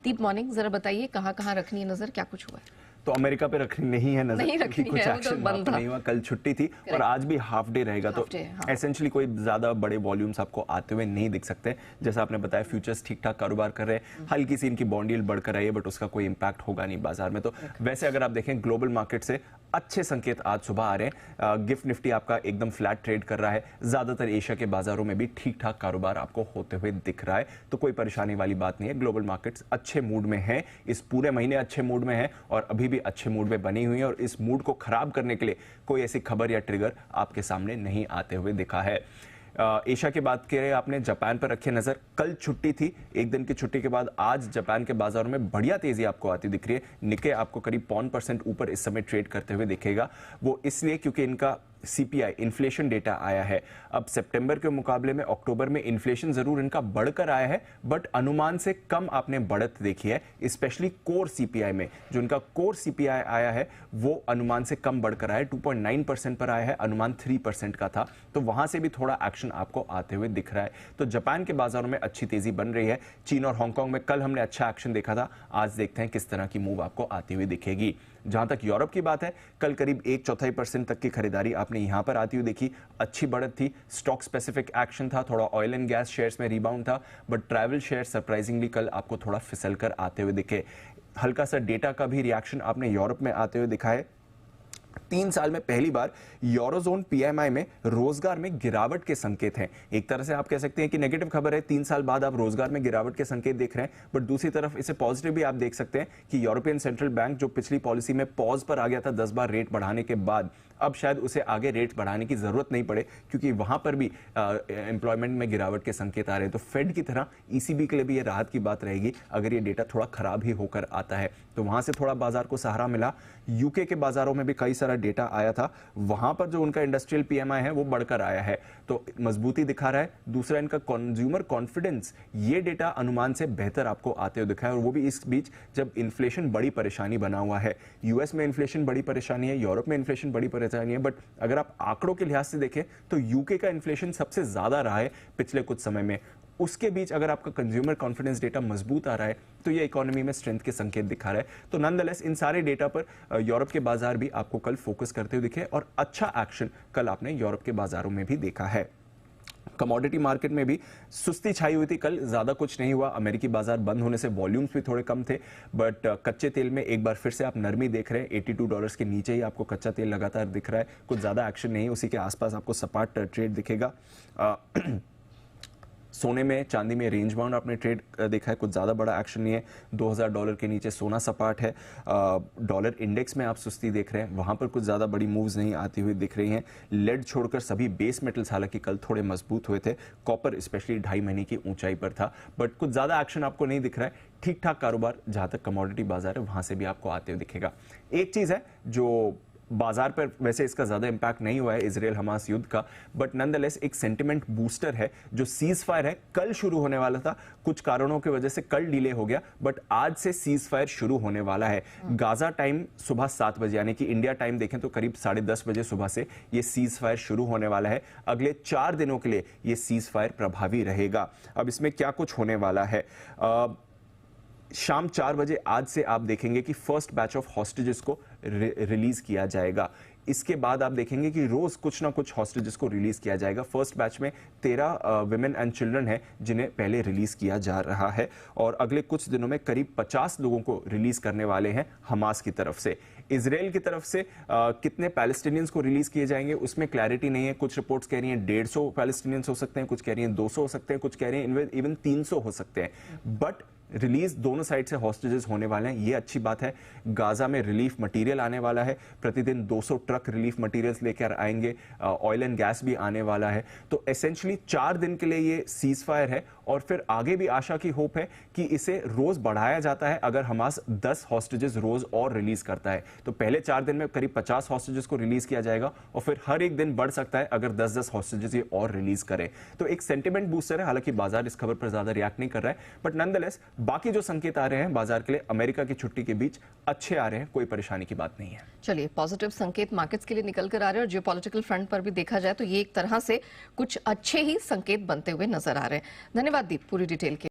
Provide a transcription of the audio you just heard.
दीप morning, जरा बताइए कहाँ कहाँ रखनी है नजर, क्या कुछ हुआ है? तो अमेरिका पे रखनी नहीं है नजर, नहीं रखनी कुछ है, एक्शन बंद था। नहीं हुआ, कल छुट्टी थी और आज भी हाफ डे रहेगा, तो हाँ। एसेंशियली कोई ज्यादा बड़े वॉल्यूम्स आपको आते हुए नहीं दिख सकते। जैसा आपने बताया फ्यूचर्स ठीक ठाक कारोबार कर रहे हैं, हल्की सी इनकी बॉन्ड यील्ड बढ़कर आई है, बट उसका कोई इंपैक्ट होगा नहीं बाजार में। तो वैसे अगर आप देखें ग्लोबल मार्केट से अच्छे संकेत आज सुबह आ रहे हैं। गिफ्ट निफ्टी आपका एकदम फ्लैट ट्रेड कर रहा है, ज्यादातर एशिया के बाजारों में भी ठीक ठाक कारोबार आपको होते हुए दिख रहा है, तो कोई परेशानी वाली बात नहीं है। ग्लोबल मार्केट्स अच्छे मूड में हैं, इस पूरे महीने अच्छे मूड में हैं और अभी भी अच्छे मूड में बनी हुई है, और इस मूड को खराब करने के लिए कोई ऐसी खबर या ट्रिगर आपके सामने नहीं आते हुए दिखा है। एशिया की बात करें, आपने जापान पर रखी नजर, कल छुट्टी थी, एक दिन की छुट्टी के बाद आज जापान के बाजारों में बढ़िया तेजी आपको आती दिख रही है। निक्के आपको करीब 0.5% ऊपर इस समय ट्रेड करते हुए दिखेगा, वो इसलिए क्योंकि इनका सीपीआई इन्फ्लेशन डेटा आया है। अब सितंबर के मुकाबले में अक्टूबर में इन्फ्लेशन जरूर इनका बढ़कर आया है, बट अनुमान से कम आपने बढ़त देखी है, स्पेशली कोर सीपीआई में। जो इनका कोर सीपीआई आया है वो अनुमान से कम बढ़कर आया है, 2.9% पर आया है, अनुमान 3% का था, तो वहां से भी थोड़ा एक्शन आपको आते हुए दिख रहा है। तो जापान के बाजारों में अच्छी तेजी बन रही है। चीन और हांगकांग में कल हमने अच्छा एक्शन देखा था, आज देखते हैं किस तरह की मूव आपको आती हुई दिखेगी। जहां तक यूरोप की बात है, कल करीब 1/4% तक की खरीदारी आपने यहां पर आती हुई देखी, अच्छी बढ़त थी। स्टॉक स्पेसिफिक एक्शन था, थोड़ा ऑयल एंड गैस शेयर्स में रिबाउंड था, बट ट्रैवल शेयर सरप्राइजिंगली कल आपको थोड़ा फिसल कर आते हुए दिखे। हल्का सा डेटा का भी रिएक्शन आपने यूरोप में आते हुए दिखा है। 3 साल में पहली बार यूरोजोन पीएमआई में रोजगार में गिरावट के संकेत हैं। एक तरह से आप कह सकते हैं कि नेगेटिव खबर है, 3 साल बाद आप रोजगार में गिरावट के संकेत देख रहे हैं, बट दूसरी तरफ इसे पॉजिटिव भी आप देख सकते हैं कि यूरोपियन सेंट्रल बैंक जो पिछली पॉलिसी में पॉज पर आ गया था 10 बार रेट बढ़ाने के बाद, अब शायद उसे आगे रेट बढ़ाने की जरूरत नहीं पड़े, क्योंकि वहां पर भी एम्प्लॉयमेंट में गिरावट के संकेत आ रहे हैं। तो फेड की तरह ईसीबी के लिए भी ये राहत की बात रहेगी अगर ये डेटा थोड़ा खराब ही होकर आता है, तो वहां से थोड़ा बाजार को सहारा मिला। यूके के बाजारों में भी कई सारा डेटा आया था, वहां पर जो उनका इंडस्ट्रियल पीएमआई है वो बढ़कर आया है, तो मजबूती दिखा रहा है। दूसरा इनका कंज्यूमर कॉन्फिडेंस, ये डेटा अनुमान से बेहतर आपको आते हुए दिखा है, और वो भी इस बीच जब इन्फ्लेशन बड़ी परेशानी बना हुआ है। यूएस में इन्फ्लेशन बड़ी परेशानी है, यूरोप में इन्फ्लेशन बड़ी परेशानी है, बट अगर आप आंकड़ों के लिहाज से देखें तो यूके का इन्फ्लेशन सबसे ज्यादा रहा है पिछले कुछ समय में। उसके बीच अगर आपका कंज्यूमर कॉन्फिडेंस डेटा मजबूत आ रहा है तो ये इकोनॉमी में स्ट्रेंथ के संकेत दिखा रहा है। तो नॉनदलेस इन सारे डेटा पर यूरोप के बाजार भी आपको कल फोकस करते हुए दिखे, और अच्छा एक्शन कल आपने यूरोप के बाजारों में भी देखा है। कमोडिटी मार्केट में भी सुस्ती छाई हुई थी, कल ज्यादा कुछ नहीं हुआ। अमेरिकी बाजार बंद होने से वॉल्यूम्स भी थोड़े कम थे, बट कच्चे तेल में एक बार फिर से आप नरमी देख रहे हैं। $82 के नीचे ही आपको कच्चा तेल लगातार दिख रहा है, कुछ ज्यादा एक्शन नहीं, उसी के आसपास आपको सपाट ट्रेड दिखेगा। सोने में चांदी में रेंज बाउंड आपने ट्रेड देखा है, कुछ ज़्यादा बड़ा एक्शन नहीं है। $2000 के नीचे सोना सपाट है। डॉलर इंडेक्स में आप सुस्ती देख रहे हैं, वहाँ पर कुछ ज़्यादा बड़ी मूव्स नहीं आती हुई दिख रही हैं। लेड छोड़कर सभी बेस मेटल्स हालांकि कल थोड़े मजबूत हुए थे, कॉपर स्पेशली 2.5 महीने की ऊंचाई पर था, बट कुछ ज़्यादा एक्शन आपको नहीं दिख रहा है। ठीक ठाक कारोबार जहाँ तक कमोडिटी बाजार है वहाँ से भी आपको आते हुए दिखेगा। एक चीज़ है जो बाजार पर वैसे इसका ज्यादा इंपैक्ट नहीं हुआ है, इजराइल हमास युद्ध का, बट नॉनदलेस एक सेंटिमेंट बूस्टर है। जो सीज फायर है कल शुरू होने वाला था, कुछ कारणों की वजह से कल डिले हो गया, बट आज से सीज फायर शुरू होने वाला है। गाजा टाइम सुबह 7 बजे, यानी कि इंडिया टाइम देखें तो करीब 10:30 बजे सुबह से ये सीज फायर शुरू होने वाला है। अगले 4 दिनों के लिए ये सीज फायर प्रभावी रहेगा। अब इसमें क्या कुछ होने वाला है, शाम 4 बजे आज से आप देखेंगे कि फर्स्ट बैच ऑफ हॉस्टेजेस को रिलीज किया जाएगा। इसके बाद आप देखेंगे कि रोज कुछ ना कुछ हॉस्टेजेस को रिलीज किया जाएगा। फर्स्ट बैच में 13 विमेन एंड चिल्ड्रन हैं जिन्हें पहले रिलीज किया जा रहा है, और अगले कुछ दिनों में करीब 50 लोगों को रिलीज करने वाले हैं हमास की तरफ से। इजराइल की तरफ से कितने पैलेस्टीनियंस को रिलीज किए जाएंगे उसमें क्लैरिटी नहीं है। कुछ रिपोर्ट्स कह रही हैं 150 पैलेस्टीनियंस हो सकते हैं, कुछ कह रही हैं 200 हो सकते हैं, कुछ कह रही हैं इवन 300 हो सकते हैं, बट रिलीज दोनों साइड से हॉस्टेजेस होने वाले हैं, ये अच्छी बात है। गाजा में रिलीफ मटेरियल आने वाला है, प्रतिदिन 200 ट्रक रिलीफ मटेरियल्स लेकर आएंगे, ऑयल एंड गैस भी आने वाला है। तो एसेंशियली 4 दिन के लिए ये सीज फायर है, और फिर आगे भी आशा की होप है कि इसे रोज बढ़ाया जाता है अगर हमास 10 हॉस्टेजेस रोज और रिलीज करता है। तो पहले 4 दिन में करीब 50 हॉस्टेजेस को रिलीज किया जाएगा, और फिर हर एक दिन बढ़ सकता है अगर 10-10 हॉस्टेजेस ये और रिलीज करे। तो एक सेंटिमेंट बूस्टर है, हालांकि बाजार इस खबर पर ज्यादा रिएक्ट नहीं कर रहा है, बट नॉनदलेस बाकी जो संकेत आ रहे हैं बाजार के लिए अमेरिका की छुट्टी के बीच अच्छे आ रहे हैं, कोई परेशानी की बात नहीं है। चलिए, पॉजिटिव संकेत मार्केट्स के लिए निकल कर आ रहे हैं, और जियोपॉलिटिकल फ्रंट पर भी देखा जाए तो ये एक तरह से कुछ अच्छे ही संकेत बनते हुए नजर आ रहे हैं। धन्यवाद दीप पूरी डिटेल के